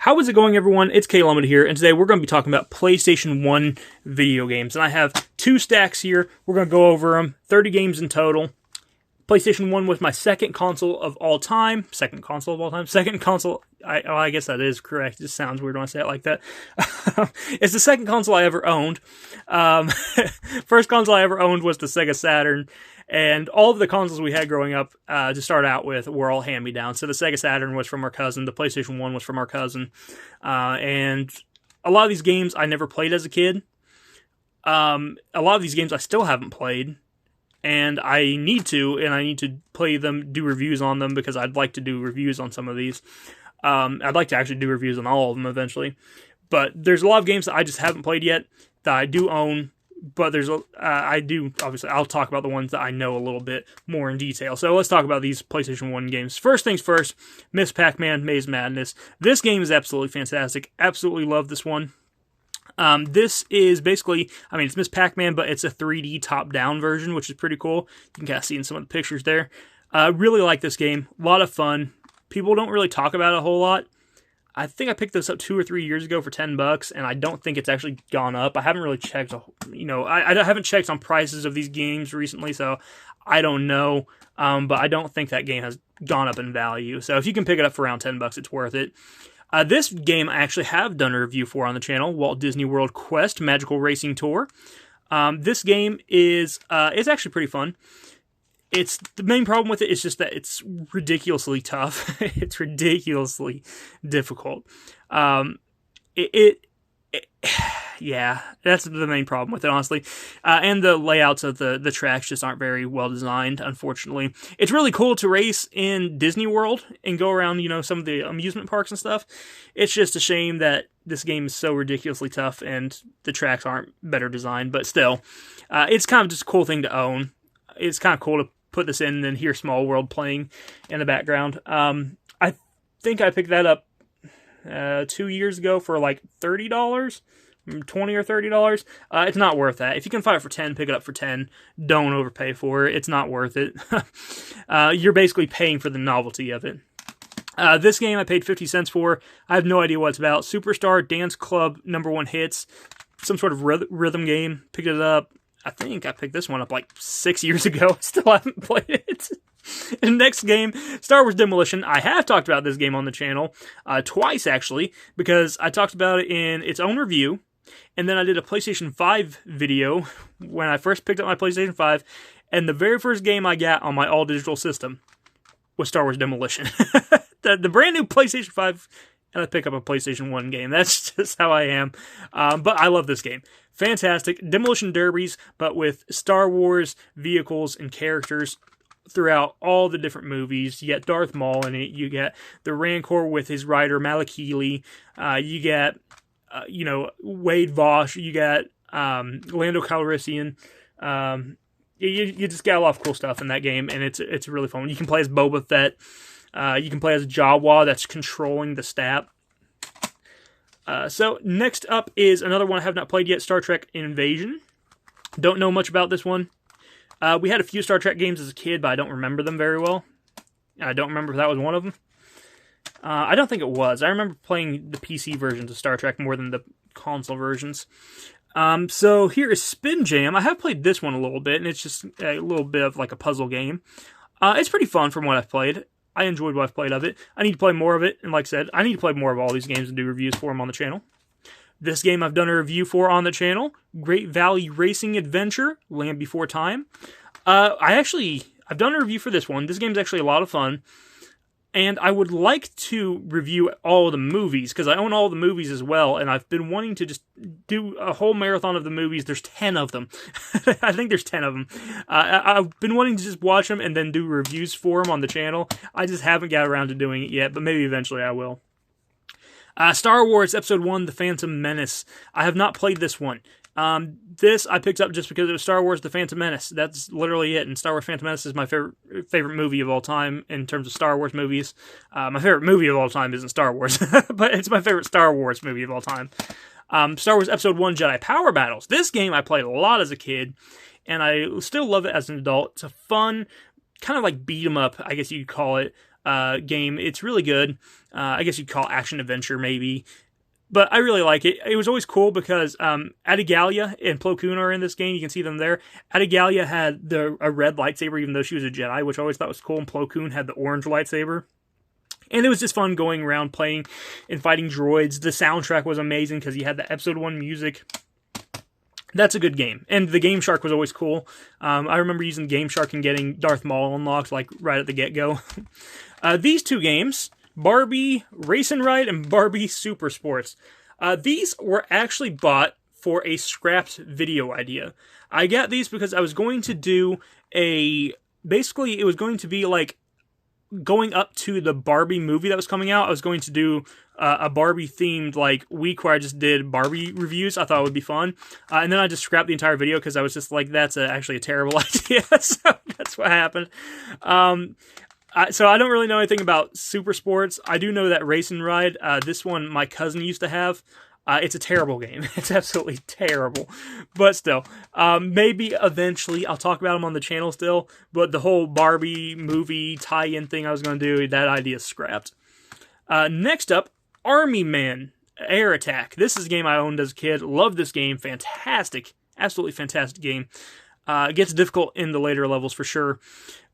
How is it going, everyone? It's K-Lumid here, and today we're going to be talking about PlayStation 1 video games. And I have 2 stacks here. We're going to go over them. 30 games in total. PlayStation 1 was my second console of all time. Second console, I guess that is correct. It just sounds weird when I say it like that. It's the second console I ever owned. First console I ever owned was the Sega Saturn. And all of the consoles we had growing up, to start out with, were all hand-me-downs. So the Sega Saturn was from our cousin. The PlayStation 1 was from our cousin. And a lot of these games I never played as a kid. A lot of these games I still haven't played. And I need to play them, do reviews on them, because I'd like to do reviews on some of these. I'd like to actually do reviews on all of them eventually. But there's a lot of games that I just haven't played yet that I do own. But obviously, I'll talk about the ones that I know a little bit more in detail. So let's talk about these PlayStation 1 games. First things first, Miss Pac-Man Maze Madness. This game is absolutely fantastic. Absolutely love this one. This is basically, it's Miss Pac-Man, but it's a 3D top-down version, which is pretty cool. You can kind of see in some of the pictures there. Really like this game. A lot of fun. People don't really talk about it a whole lot. I think I picked this up 2 or 3 years ago for $10, and I don't think it's actually gone up. I haven't really checked, I haven't checked on prices of these games recently, so I don't know. But I don't think that game has gone up in value. So if you can pick it up for around $10, it's worth it. This game I actually have done a review for on the channel, Walt Disney World Quest Magical Racing Tour. This game is it's actually pretty fun. The main problem with it is just that it's ridiculously tough. It's ridiculously difficult. Yeah, that's the main problem with it, honestly. And the layouts of the tracks just aren't very well designed, unfortunately. It's really cool to race in Disney World and go around, some of the amusement parks and stuff. It's just a shame that this game is so ridiculously tough and the tracks aren't better designed. But still, it's kind of just a cool thing to own. It's kind of cool to put this in and then hear Small World playing in the background. I think I picked that up 2 years ago for like $30, $20 or $30. It's not worth that. If you can find it for 10, pick it up for 10. Don't overpay for it. It's not worth it. You're basically paying for the novelty of it. This game I paid 50 cents for. I have no idea what it's about. Superstar Dance Club #1 hits. Some sort of rhythm game. Picked it up. I think I picked this one up like 6 years ago. Still haven't played it. And next game, Star Wars Demolition. I have talked about this game on the channel twice, actually, because I talked about it in its own review, and then I did a PlayStation 5 video when I first picked up my PlayStation 5, and the very first game I got on my all-digital system was Star Wars Demolition. the brand new PlayStation 5, and I pick up a PlayStation 1 game. That's just how I am. But I love this game. Fantastic. Demolition derbies, but with Star Wars vehicles and characters throughout all the different movies. You get Darth Maul in it. You get the Rancor with his rider Malakili. You get, Wade Vosh. You get Lando Calrissian. You just got a lot of cool stuff in that game, and it's really fun. You can play as Boba Fett. You can play as Jawa that's controlling the stat. So next up is another one I have not played yet, Star Trek Invasion. Don't know much about this one. We had a few Star Trek games as a kid, but I don't remember them very well. I don't remember if that was one of them. I don't think it was. I remember playing the PC versions of Star Trek more than the console versions. So here is Spin Jam. I have played this one a little bit, and it's just a little bit of like a puzzle game. It's pretty fun from what I've played. I enjoyed what I've played of it. I need to play more of it, and like I said, I need to play more of all these games and do reviews for them on the channel. This game I've done a review for on the channel, Great Valley Racing Adventure, Land Before Time. I've done a review for this one. This game's actually a lot of fun, and I would like to review all of the movies, because I own all the movies as well, and I've been wanting to just do a whole marathon of the movies. There's 10 of them. I think there's 10 of them. I've been wanting to just watch them and then do reviews for them on the channel. I just haven't got around to doing it yet, but maybe eventually I will. Star Wars Episode 1, The Phantom Menace. I have not played this one. This I picked up just because it was Star Wars The Phantom Menace. That's literally it, and Star Wars Phantom Menace is my favorite movie of all time in terms of Star Wars movies. My favorite movie of all time isn't Star Wars, but it's my favorite Star Wars movie of all time. Star Wars Episode 1, Jedi Power Battles. This game I played a lot as a kid, and I still love it as an adult. It's a fun, kind of like beat 'em up, I guess you could call it, game. It's really good. I guess you'd call it action-adventure, maybe. But I really like it. It was always cool because Adigalia and Plo Koon are in this game. You can see them there. Adigalia had a red lightsaber, even though she was a Jedi, which I always thought was cool. And Plo Koon had the orange lightsaber. And it was just fun going around playing and fighting droids. The soundtrack was amazing because you had the Episode 1 music. That's a good game. And the Game Shark was always cool. I remember using Game Shark and getting Darth Maul unlocked like right at the get-go. These two games, Barbie Race and Ride and Barbie Super Sports. These were actually bought for a scrapped video idea. I got these because I was going to do basically it was going to be like going up to the Barbie movie that was coming out. I was going to do a Barbie themed like week where I just did Barbie reviews. I thought it would be fun. And then I just scrapped the entire video because I was just like, that's actually a terrible idea. So that's what happened. So I don't really know anything about Super Sports. I do know that Race and Ride, this one my cousin used to have. It's a terrible game. It's absolutely terrible. But still, maybe eventually I'll talk about them on the channel still. But the whole Barbie movie tie-in thing I was going to do, that idea is scrapped. Next up, Army Man Air Attack. This is a game I owned as a kid. Loved this game. Fantastic. Absolutely fantastic game. It gets difficult in the later levels for sure.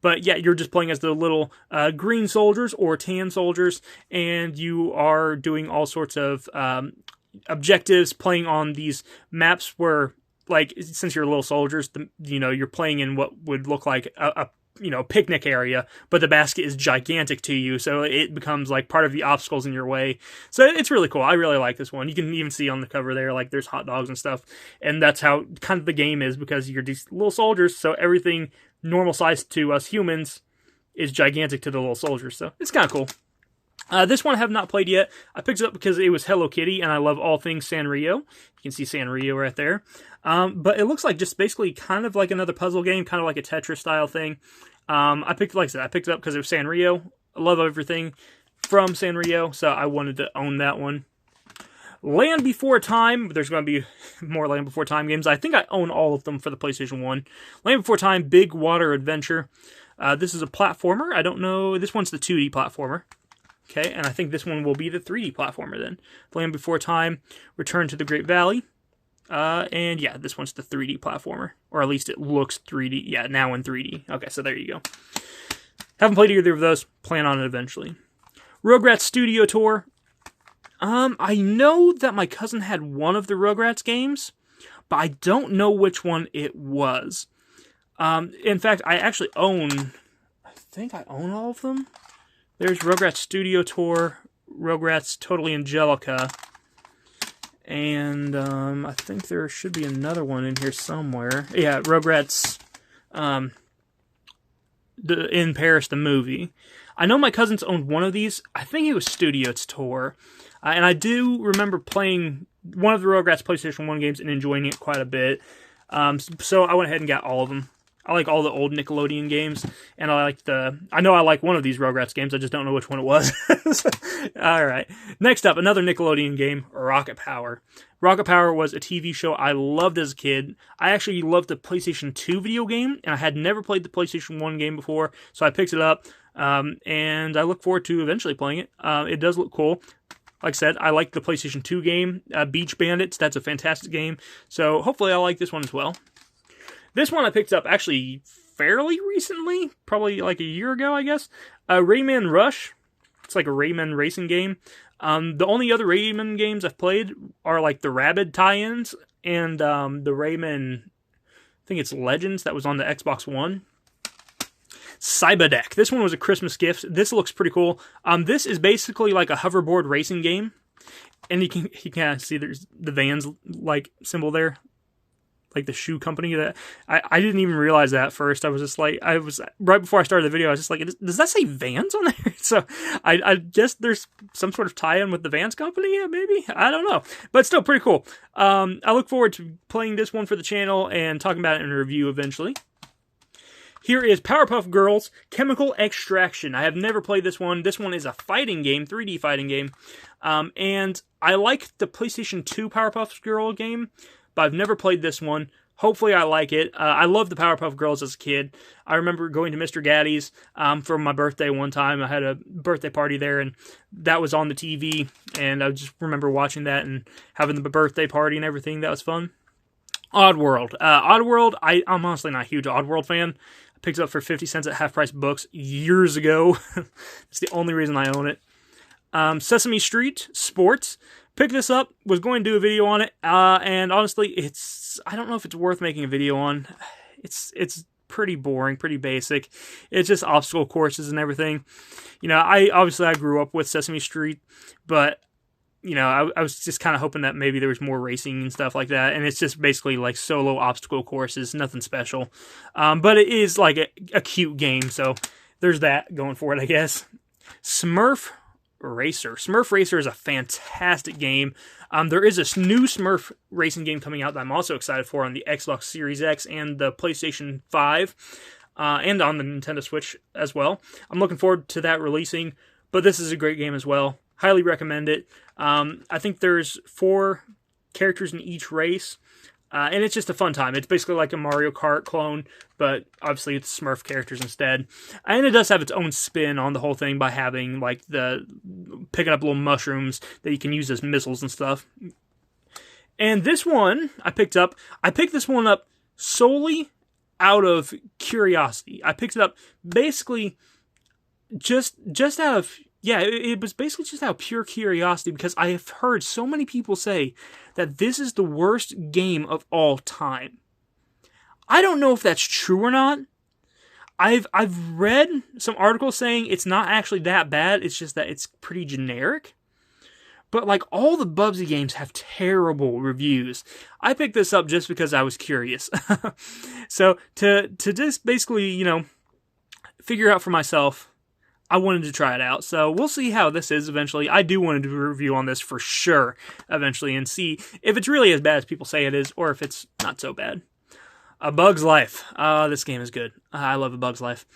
But yeah, you're just playing as the little green soldiers or tan soldiers. And you are doing all sorts of objectives, playing on these maps where, like, since you're little soldiers, you're playing in what would look like a picnic area, but the basket is gigantic to you, so it becomes like part of the obstacles in your way. So it's really cool. I really like this one. You can even see on the cover there, like, there's hot dogs and stuff, and that's how kind of the game is, because you're these little soldiers, so everything normal size to us humans is gigantic to the little soldiers, so it's kind of cool. This one I have not played yet. I picked it up because it was Hello Kitty, and I love all things Sanrio. You can see Sanrio right there. But it looks like just basically kind of like another puzzle game, kind of like a Tetris style thing. I picked it up because it was Sanrio. I love everything from Sanrio, so I wanted to own that one. Land Before Time. There's going to be more Land Before Time games. I think I own all of them for the PlayStation 1. Land Before Time, Big Water Adventure. This is a platformer. I don't know. This one's the 2D platformer. Okay, and I think this one will be the 3D platformer then. Land Before Time, Return to the Great Valley. And yeah, this one's the 3D platformer. Or at least it looks 3D. Yeah, now in 3D. Okay, so there you go. Haven't played either of those. Plan on it eventually. Rugrats Studio Tour. I know that my cousin had one of the Rugrats games, but I don't know which one it was. In fact, I actually I think I own all of them. There's Rugrats Studio Tour, Rugrats Totally Angelica, and I think there should be another one in here somewhere. Yeah, Rugrats in Paris, the movie. I know my cousins owned one of these. I think it was Studio Tour, and I do remember playing one of the Rugrats PlayStation 1 games and enjoying it quite a bit. So I went ahead and got all of them. I like all the old Nickelodeon games, and I know I like one of these Rugrats games, I just don't know which one it was. Alright, next up, another Nickelodeon game, Rocket Power. Rocket Power was a TV show I loved as a kid. I actually loved the PlayStation 2 video game, and I had never played the PlayStation 1 game before, so I picked it up, and I look forward to eventually playing it. It does look cool. Like I said, I like the PlayStation 2 game, Beach Bandits. That's a fantastic game, so hopefully I'll like this one as well. This one I picked up actually fairly recently, probably like a year ago, I guess. Rayman Rush. It's like a Rayman racing game. The only other Rayman games I've played are like the Rabbids tie-ins and the Rayman, I think it's Legends, that was on the Xbox One. Cyberdeck. This one was a Christmas gift. This looks pretty cool. This is basically like a hoverboard racing game. And you can kind of see there's the Vans like symbol there. Like the shoe company that I didn't even realize that at first. I was just like, right before I started the video, I was just like, does that say Vans on there? So I guess there's some sort of tie-in with the Vans company, maybe? I don't know. But still pretty cool. I look forward to playing this one for the channel and talking about it in a review eventually. Here is Powerpuff Girls Chemical Extraction. I have never played this one. This one is a fighting game, 3D fighting game. And I like the PlayStation 2 Powerpuff Girl game, but I've never played this one. Hopefully I like it. I loved the Powerpuff Girls as a kid. I remember going to Mr. Gaddy's for my birthday one time. I had a birthday party there, and that was on the TV, and I just remember watching that and having the birthday party and everything. That was fun. Oddworld. Oddworld, I'm honestly not a huge Oddworld fan. I picked it up for 50 cents at Half Price Books years ago. It's the only reason I own it. Sesame Street Sports. Picked this up, was going to do a video on it, and honestly, I don't know if it's worth making a video on. It's pretty boring, pretty basic. It's just obstacle courses and everything. You know, I grew up with Sesame Street, but you know, I was just kind of hoping that maybe there was more racing and stuff like that, and it's just basically like solo obstacle courses, nothing special. But it is like a cute game, so there's that going for it, I guess. Smurf Racer. Smurf Racer is a fantastic game. There is a new Smurf racing game coming out that I'm also excited for on the Xbox Series X and the PlayStation 5, and on the Nintendo Switch as well. I'm looking forward to that releasing, but this is a great game as well. Highly recommend it. I think there's 4 characters in each race, and it's just a fun time. It's basically like a Mario Kart clone, but obviously it's Smurf characters instead. And it does have its own spin on the whole thing by having like picking up little mushrooms that you can use as missiles and stuff. And this one I picked this one up solely out of curiosity. I picked it up basically just out of it was basically just out of pure curiosity, because I have heard so many people say that this is the worst game of all time. I don't know if that's true or not. I've read some articles saying it's not actually that bad, it's just that it's pretty generic. But like all the Bubsy games have terrible reviews. I picked this up just because I was curious. So to just basically, you know, figure out for myself, I wanted to try it out, so we'll see how this is eventually. I do want to do a review on this for sure eventually and see if it's really as bad as people say it is, or if it's not so bad. A Bug's Life. This game is good. I love A Bug's Life.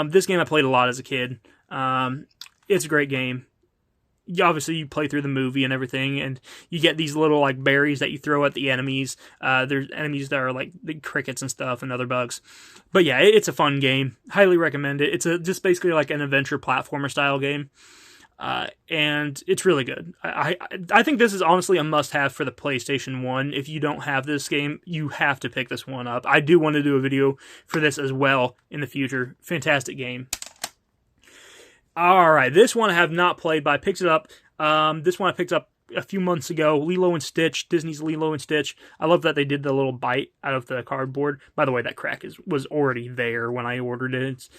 This game I played a lot as a kid. It's a great game. Obviously, you play through the movie and everything, and you get these little like berries that you throw at the enemies. There's enemies that are like the crickets and stuff and other bugs. But yeah, it's a fun game. Highly recommend it. It's just basically like an adventure platformer style game, and it's really good. I think this is honestly a must-have for the PlayStation 1. If you don't have this game, you have to pick this one up. I do want to do a video for this as well in the future. Fantastic game. Alright, this one I have not played, but I picked it up. This one I picked up a few months ago. Lilo and Stitch, Disney's Lilo and Stitch. I love that they did the little bite out of the cardboard. By the way, that crack was already there when I ordered it. It's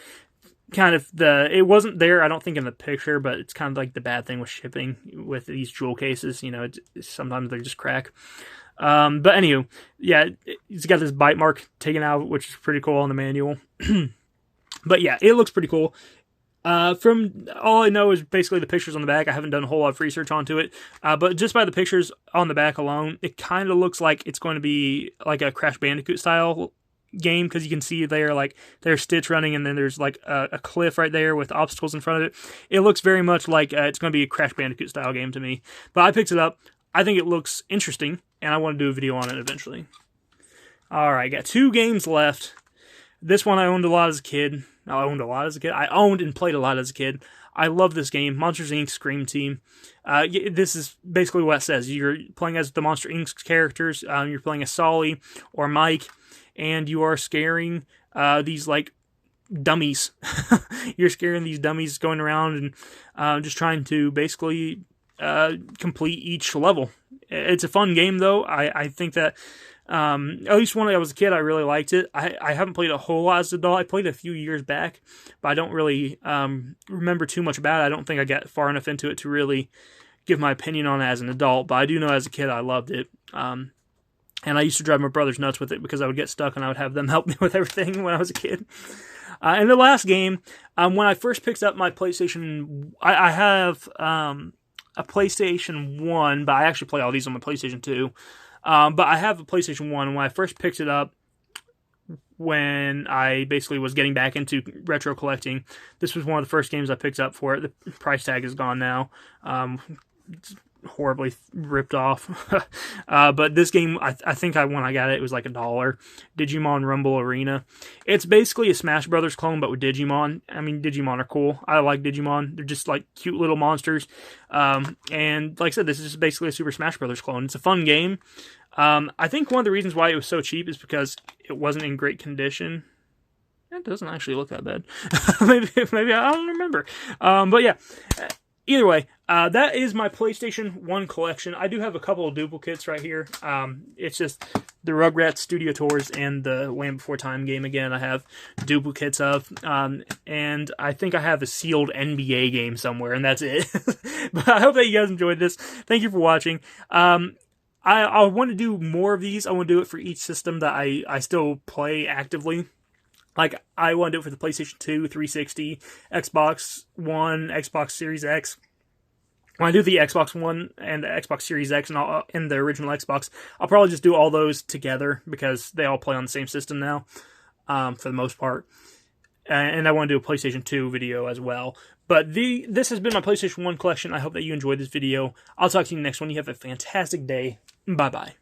kind of it wasn't there, I don't think, in the picture, but it's kind of like the bad thing with shipping with these jewel cases. You know, sometimes they just crack. But anywho, yeah, it's got this bite mark taken out, which is pretty cool on the manual. But yeah, it looks pretty cool. From all I know is basically the pictures on the back. I haven't done a whole lot of research onto it, but just by the pictures on the back alone, it kind of looks like it's going to be like a Crash Bandicoot style game, because you can see there like there's Stitch running, and then there's like a cliff right there with obstacles in front of it. It looks very much like it's going to be a Crash Bandicoot style game to me. But I picked it up. I think it looks interesting, and I want to do a video on it eventually. Alright, got 2 games left. This one I owned a lot as a kid. I owned and played a lot as a kid. I love this game, Monsters, Inc. Scream Team. This is basically what it says. You're playing as the Monster, Inc. characters. You're playing as Solly or Mike, and you are scaring these, like, dummies. You're scaring these dummies going around and just trying to basically complete each level. It's a fun game, though. I think that at least when I was a kid, I really liked it. I haven't played a whole lot as an adult. I played a few years back, but I don't really remember too much about it. I don't think I got far enough into it to really give my opinion on it as an adult, but I do know as a kid I loved it. And I used to drive my brothers nuts with it because I would get stuck and I would have them help me with everything when I was a kid. And the last game, when I first picked up my PlayStation, I have a PlayStation 1, but I actually play all these on my PlayStation 2. But I have a PlayStation 1, and when I first picked it up, when I basically was getting back into retro collecting, this was one of the first games I picked up for it. The price tag is gone now. horribly ripped off. But this game, I think when I got it, it was like $1. Digimon Rumble Arena. It's basically a Smash Brothers clone, but with Digimon. I mean, Digimon are cool. I like Digimon. They're just like cute little monsters. And like I said, this is just basically a Super Smash Brothers clone. It's a fun game. I think one of the reasons why it was so cheap is because it wasn't in great condition. It doesn't actually look that bad. maybe I don't remember. But yeah. Either way, that is my PlayStation 1 collection. I do have a couple of duplicates right here. It's just the Rugrats Studio Tours and the Land Before Time game again I have duplicates of. And I think I have a sealed NBA game somewhere, and that's it. But I hope that you guys enjoyed this. Thank you for watching. I want to do more of these. I want to do it for each system that I still play actively. Like, I want to do it for the PlayStation 2, 360, Xbox One, Xbox Series X. When I do the Xbox One and the Xbox Series X and the original Xbox, I'll probably just do all those together because they all play on the same system now, for the most part. And I want to do a PlayStation 2 video as well. But this has been my PlayStation 1 collection. I hope that you enjoyed this video. I'll talk to you next one. You have a fantastic day. Bye-bye.